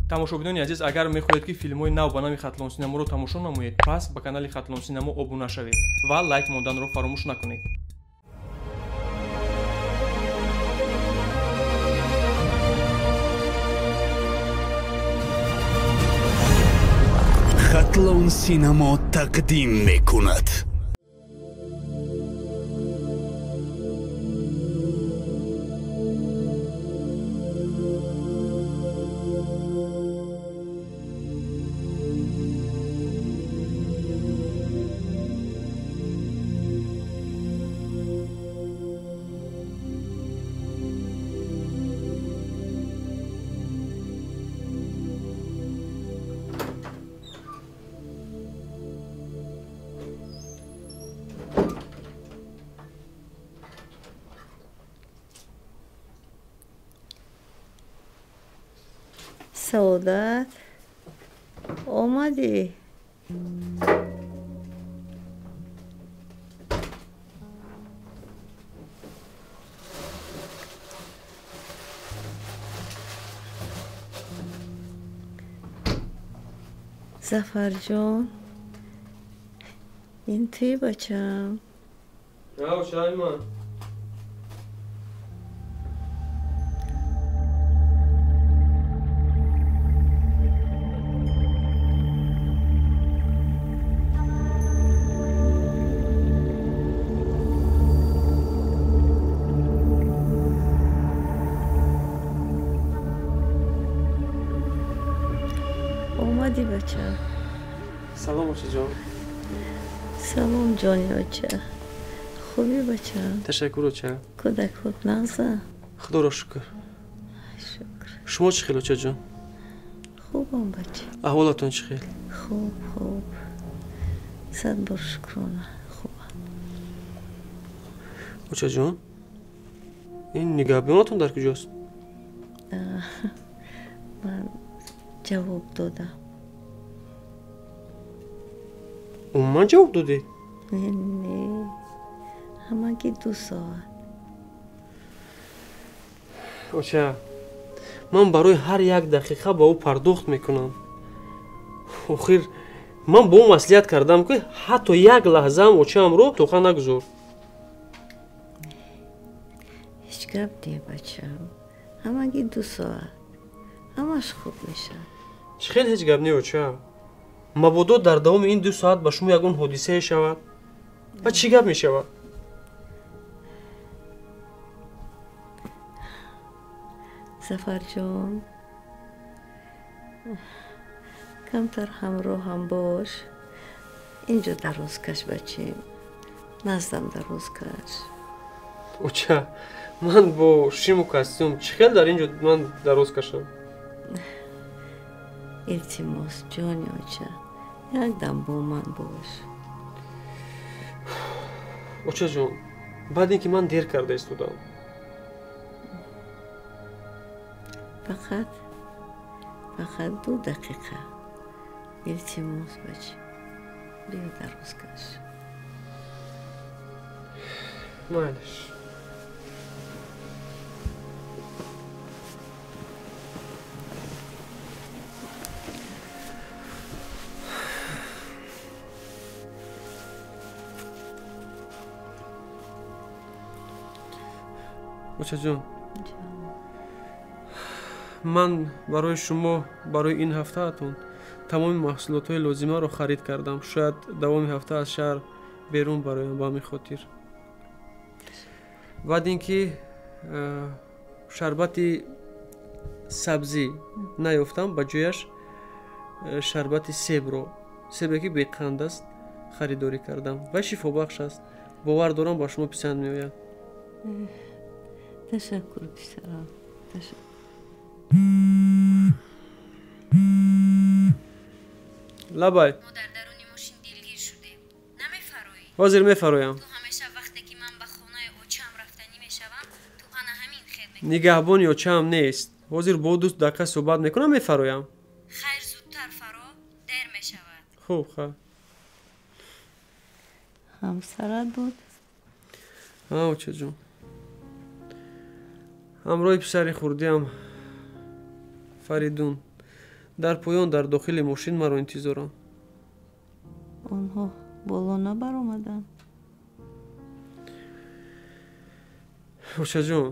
тамошобинони азиз, агар мехоҳед ки филмҳои нав ба нави Хатлон Синаморо тамошо намоед, пас ба канали Хатлон Синамо обуна шавед ва лайк монданро фаромӯш накунед. Хатлон Синамо тақдим мекунад. Saodat, omadi. Zafarjon, in tuy bacham. Ав Шайман. Omadi bacham. Салом очаҷон. Salom joni ocha. خوبی bacham? Ташаккур оча. Кӯдак хуб нағза? Худоро шукр. Шукр. Шумо чӣ хел очаҷон? Хубам бача. Аҳволатон чӣ хел? Хуб, хуб. Сад бор шукрона. Хубам. Очаҷон, ин нигаҳбонатон дар куҷост? Ман ҷавоб додам. Умуман ҷавоб додед? Не, ҳамагӣ 2 соат. Оча, ман барои ҳар як дақиқа ба ӯ пардохт мекунам. Охир ман ба ӯ маслиҳат кардам ки ҳатто як лаҳзаам очаамро тоқа нагузор. ҳеҷ гап не бачам. ҳамагӣ 2 соат. ҳамаш хуб мешавад. Чӣ хел ҳеҷ гап не оча? Мабодо дар давоми ин 2 соат ба шумо ягон ҳодисае шавад? Ва чӣ гап мешавад? Зафарҷон, камтар ҳамроҳам бош. инҷо дароз каш бачем. наздам дароз каш. Оча, ман бо шиму костюм чӣ хел дар ин ҷо ман дароз кашам? илтимос ҷони оча, якдам бо ман бош. Очаҷон, баъд ин ки ман дер карда истодам. фақат 2 дақиқа. илтимос бача, биё дароз каш. Майлаш. очаҷон, ман барои шумо барои ин ҳафтаатон тамоми маҳсулотҳои лозимаро харид кардам. Шояд давоми ҳафта аз шаҳр берун бароям ба ҳамин хотир. баъд ин ки шарбати сабзӣ наёфтам, ба ҷояш шарбати себе ки беқанд аст харидорӣ кардам ва шифобахш аст. бовар дорам ба шумо писанд меояд. ташаккур писарам. лабай, мо дар даруни мошин дилгир шудем. Намефароӣ? ҳозир мефароям. ту ҳамеша вақте ки ман ба хонаи очаам рафтанӣ мешавам, ту ана ҳамин хел мекунӣ. нигаҳбони очаам нест. ҳозир бо 2 дақиқа суҳбат мекунам, мефароям. хайр зудтар фаро, дер мешавад. хуб, хай. ҳамсарат буд? ҳа, очаҷон. ҳамроҳи писари хурдиам Фаридун дар поён дар дохили мошин маро интизоранд. онҳо боло набаромаданд? ошаҷон,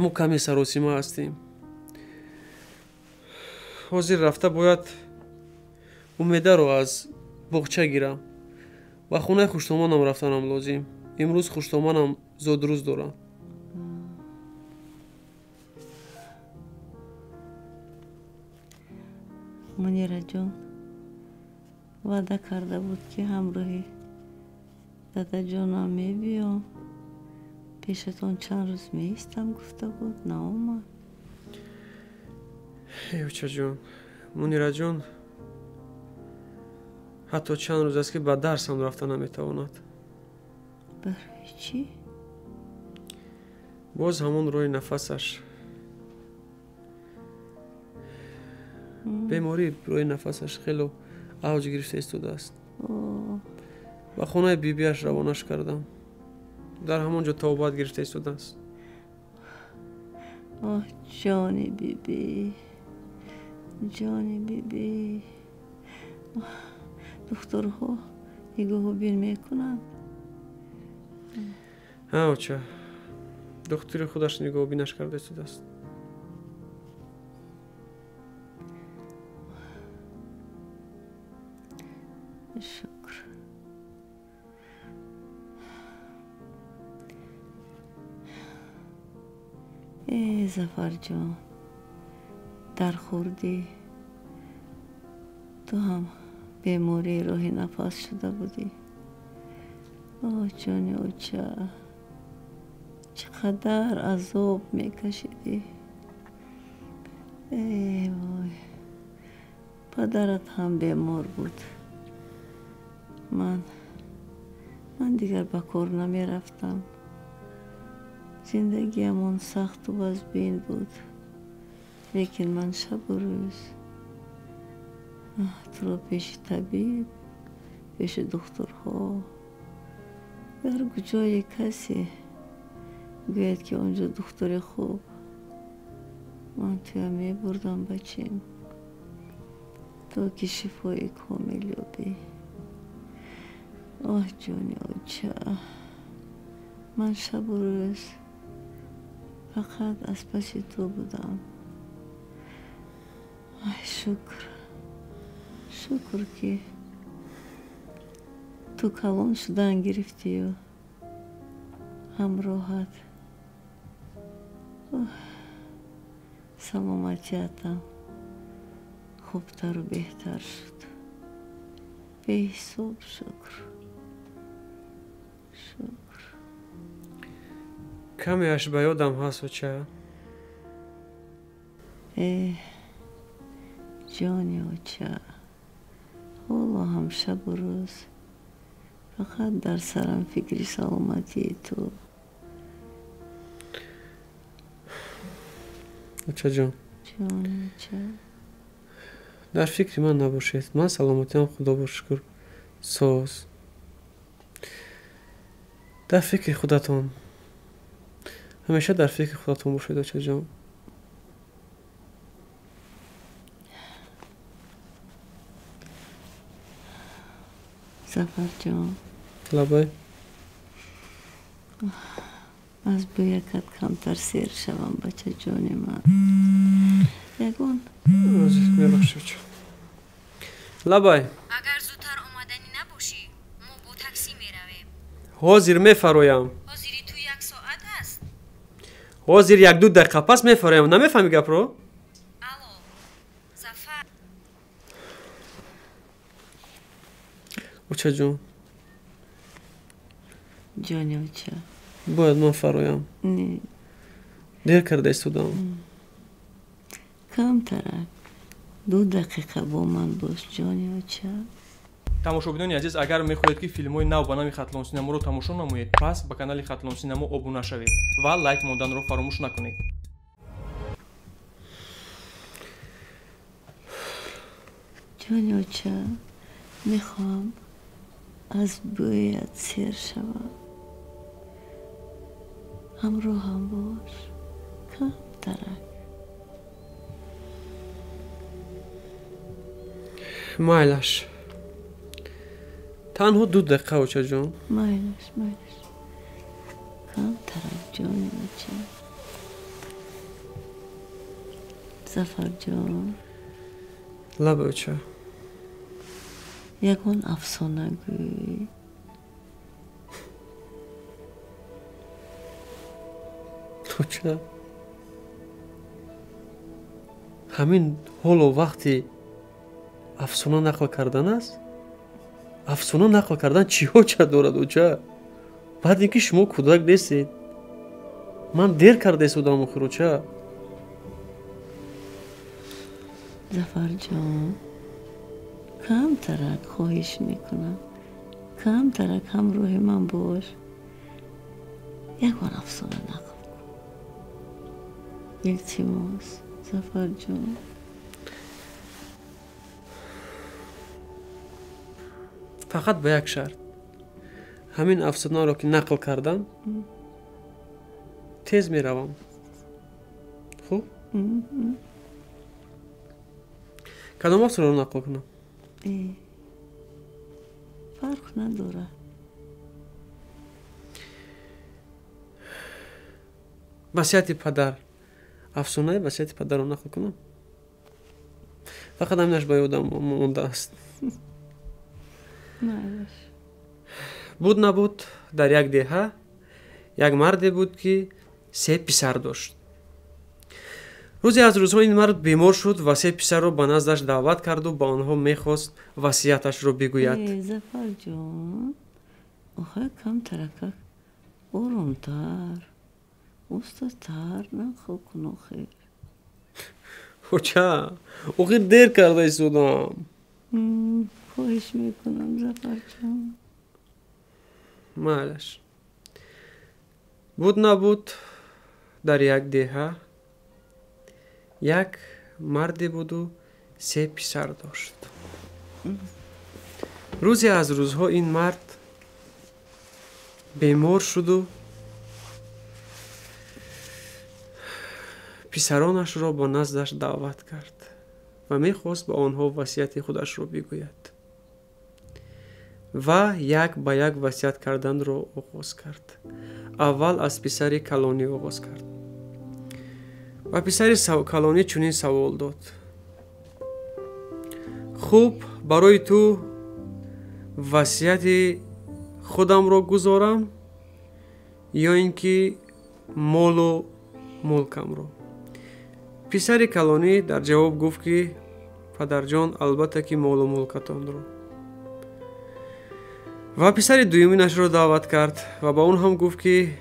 мо каме саросима ҳастем. ҳозир рафта бояд умедаро аз боғча гирам ва хонаи хуштомонам рафтанам лозим. имрӯз хуштомонам зодрӯз дорам. мунираҷон ваъда карда буд ки ҳамроҳи дадаҷонам мебиём. пеш аз он чанд рӯз меистам гуфта буд, наомад. учаҷон, мунираҷон ҳатто чанд рӯз аст ки ба дарсам рафта наметавонад. барои чӣ? боз ҳамон рӯи нафасаш. беморӣ рӯи нафасаш хело авҷ гирифта истодааст. ба хонаи бибиаш равонаш кардам. дар ҳамон ҷо тавобат гирифта истодааст. оҳ, ҷони биби, ҷони биби. духтурҳо нигоҳубин мекунанд? ҳа оча, духтури худаш нигоҳубинаш карда истодааст. шукр. зафарҷон, дархӯрдӣ. ту ҳам бемории роҳи нафас шуда будӣ. оҳ, ҷони оча, чӣ қадар азоб мекашидӣ. вой, падарат ҳам бемор буд. ман дигар ба кор намерафтам. зиндагиамон сахту вазбин буд. лекин ман шабу рӯз туро пеши табиб, пеши духтурҳо, дар ҷои касе гӯяд ки он ҷо духтури хуб, ман туя мебурдам бачем, то ки шифои комил ёбӣ. оҳ, ҷони оча, ман шабу рӯз фақат аз паси ту будам. ай, шукр, шукр ки ту калон шудан гирифтию ҳамроҳат. саломатиятам хубтару беҳтар шуд. беҳисоб шукр. шукр. камеаш ба ёдам ҳаст оча. ҷони оча, ҳоло ҳам шабу рӯз фақат дар сарам фикри саломатии ту. очаҷон, ҷони оча, дар фикри ман набошед. ман саломатиам худо шукр соз. дар фикри худатон, ҳамеша дар фикри худатон бошед очаҷон. зафарҷон, лабай, аз бӯякат камтар сер шавам, бачаҷони ман. ягон мебахшӣ оча. лабай, агар зудтар омаданӣ набошӣ, мо бо таксӣ меравем. ҳозир мефароям. ҳозири ту 1 соат аст. ҳозир 1-2 дақиқа пас мефароям. намефаҳмӣ гапро? алло, зафар. очаҷон, ҷони оча, бояд ман фароям. не дер карда истодам. камтарак 2 дақиқа бо ман бош, ҷони оча. тамошобинони азиз, агар мехоҳед ки филмҳои нав ба нави Хатлонсинамо тамошо намоед, пас ба канали Хатлонсинамо обуна шавед ва лайк монданро фаромӯш накунед. ҷони оча, мехоҳам аз бӯят сер шавам. ҳамроҳам бош, камтарак. майлаш. Танҳо 2 дақиқа очаҷон. Майлаш. Камтарак ҷони оча. Зафарҷон. Лаб оча. Ягон афсонагӯй. Оча. Ҳамин ҳоло вақти афсона нақл кардан аст? Афсона нақл кардан чӣ ҳоҷа дорад оча? баъд ин ки шумо кӯдак нестед. Ман дер карда истодам охир оча. Зафарҷон, камтарак хоҳиш мекунам. Камтарак ҳамроҳи ман бош. Ягон афсона нақл кун. Илтимос, Зафарҷон. фақат ба як шарт. ҳамин афсонаро ки нақл кардам, тез меравам. хуб? кадом афсонаро нақл кунам? фарқ надорад. васияти падар. афсонаи васияти падарро нақл кунам? фақат ҳаминаш ба ёдам мондааст. Майлаш. буд набуд дар як деҳа як марде буд ки 3 писар дошт. рӯзе аз рӯзҳо ин мард бемор шуд ва 3 писарро ба наздаш даъват карду ба онҳо мехост васияташро бигӯяд. Зафарҷон, охе камтаракак оромтар, устатар нақл кун охир. оча, охир дер карда истодам. хоҳиш мекунам Зафарҷон. майлаш. буд набуд дар як деҳа як марде буду 3 писар дошт. рӯзе аз рӯзҳо ин мард бемор шуду писаронашро ба наздаш даъват кард ва мехост ба онҳо васияти худашро бигӯяд. ва як ба як васият карданро оғоз кард. аввал аз писари калонӣ оғоз кард. ва писари калонӣ чунин савол дод: хуб, барои ту васияти худамро гузорам ё ин ки молу мулкамро? писари калонӣ дар ҷавоб гуфт ки падарҷон, албатта ки молу мулкатонро. ва писари дуюминашро даъват кард ва ба он ҳам гуфт ки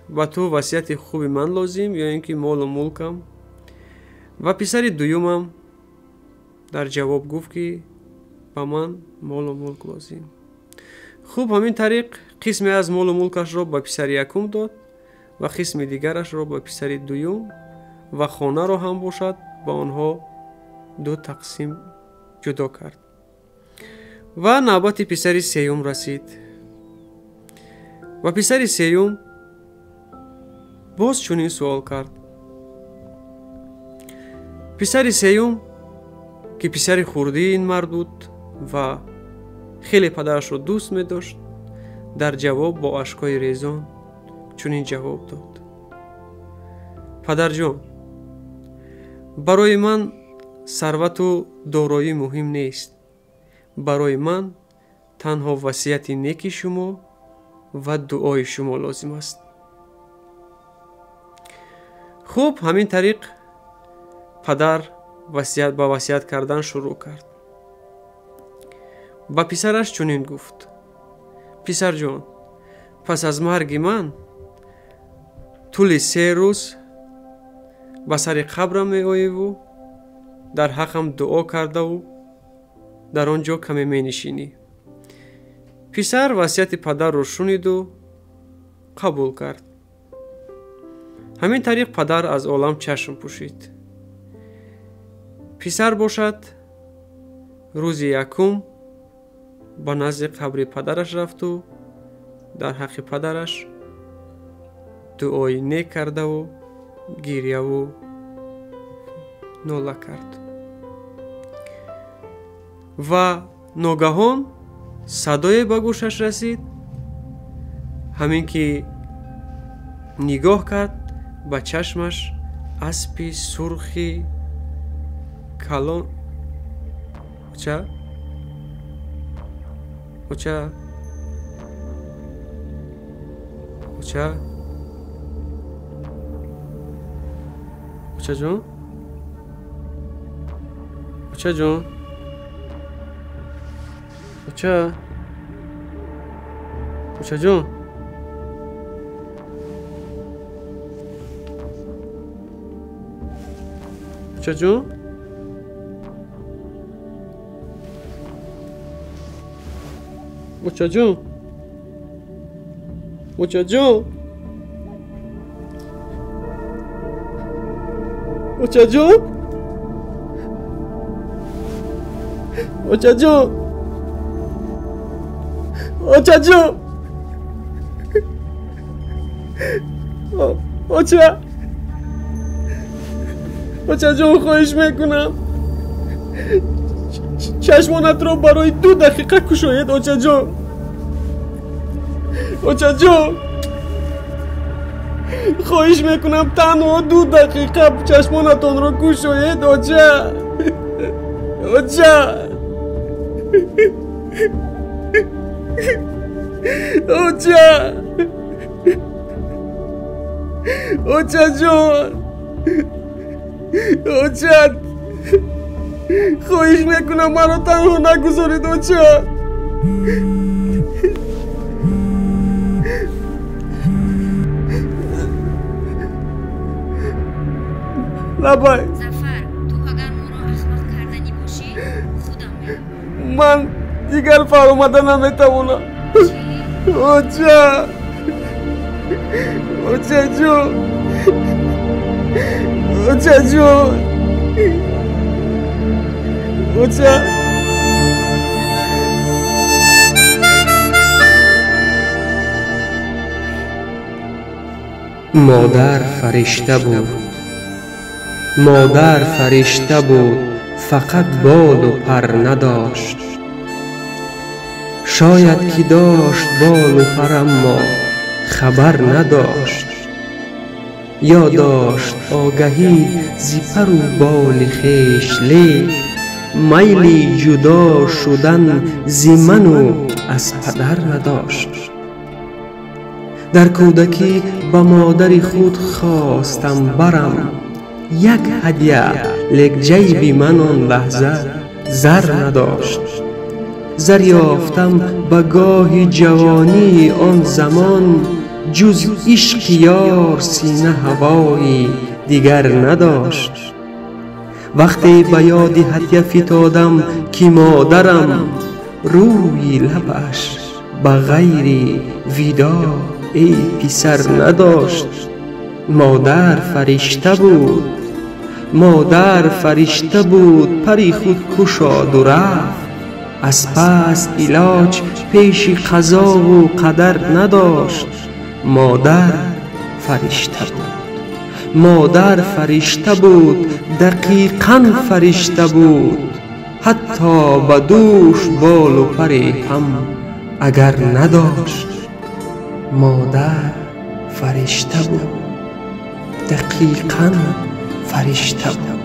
ба ту васияти хуби ман лозим ё ин ки молу мулкам? ва писари дуюмам дар ҷавоб гуфт ки ба ман молу мулк лозим. хуб, ҳамин тариқ қисме аз молу мулкашро ба писари якум дод ва қисми дигарашро ба писари дуюм ва хонаро ҳам бошад ба онҳо 2 тақсим ҷудо кард. ва навбати писари сеюм расид. ва писари сеюм боз чунин суол кард. писари сеюм ки писари хурдии ин мард буд ва хеле падарашро дӯст медошт, дар ҷавоб бо ашкҳои резон чунин ҷавоб дод: падарҷон, барои ман сарвату дороӣ муҳим нест. барои ман танҳо васияти неки шумо ва дуои шумо лозим аст. хуб, ҳамин тариқ падар ба васият кардан шурӯъ кард. ба писараш чунин гуфт: писарҷон, пас аз марги ман тӯли 3 рӯз ба сари қабрам меоеву дар ҳаққам дуо кардаву дар он ҷо каме менишинӣ. писар васияти падарро шуниду қабул кард. ҳамин тариқ падар аз олам чашм пӯшид. писар бошад рӯзи якум ба назди қабри падараш рафту дар ҳаққи падараш дуои нек кардаву гирьяву нола кард. ва ногаҳон садое ба гӯшаш расид. ҳамин ки нигоҳ кард ба чашмаш аспи сурхи калон оча оча оча очаҷон очаҷон оча очаҷон очаҷон очаҷон очаҷон очаҷон очаҷон очаҷон оча очаҷон хоҳиш мекунам чашмонатро барои 2 дақиқа кушоед очаҷон очаҷон хоҳиш мекунам танҳо 2 дақиқа чашмонатонро кушоед оча оча оча очаҷон оча хоҳиш мекунам маро танҳо нагузоред оча лабай Зафар, ту агар моро ахмақ карданӣ бошӣ, худам мегӯям. ман дигар фаромада наметавонам. оча очаҷон очаҷон оча مادر فرشته بود مادر فرشته بود فقط بال و پر نداشت شاید که داشت بال و پر اما خبر نداشت یا داشت آگهی ز پر و بال خویش لیک میلی جدا شدن ز من و از پدر نداشت در کودکی به مادر خود خواستم برم یک هدیه لیک جیب من آن لحظه زر نداشت زر یافتم به گاه جوانی آن زمان جز عشق یار سینه هوایی دیگر نداشت وقتی به یاد هدیه فتادم که مادرم روی لبش به غیر وداع ای پسر نداشت مادر فرشته بود مادر فرشته بود پری خود کشاد و رفت از پس علاج پیش قضا و قدر نداشت مادر فرشته بود مادر فرشته بود دقیقاً فرشته بود حتی به دوش بال و پری هم اگر نداشت مادر فرشته بود دقیقاً فرشته بود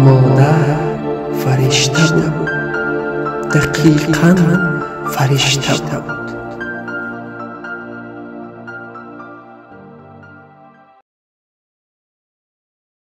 مادر فرشته فرشته بود، دقیقاً فرشته بود.